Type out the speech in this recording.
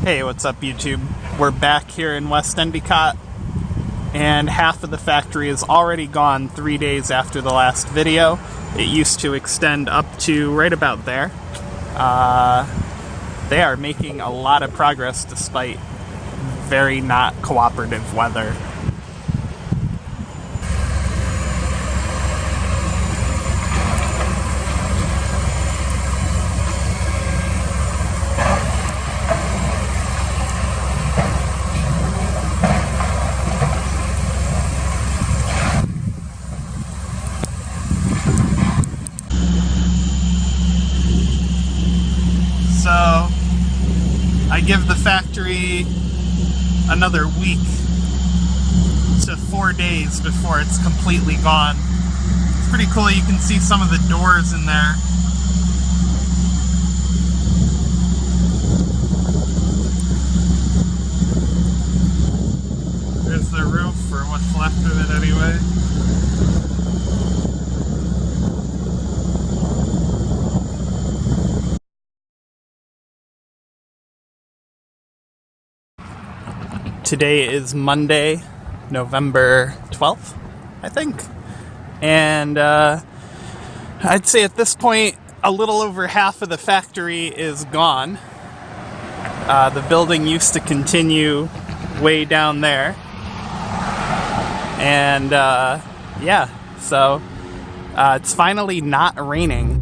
Hey, what's up YouTube? We're back here in West Endicott, and half of the factory is already gone 3 days after the last video. It used to extend up to right about there. They are making a lot of progress despite very not cooperative weather. So, I give the factory another week to 4 days before it's completely gone. It's pretty cool, you can see some of the doors in there. There's the roof, or what's left of it anyway. Today is Monday, November 12th, I think. And I'd say at this point, a little over half of the factory is gone. The building used to continue way down there. And yeah, so it's finally not raining.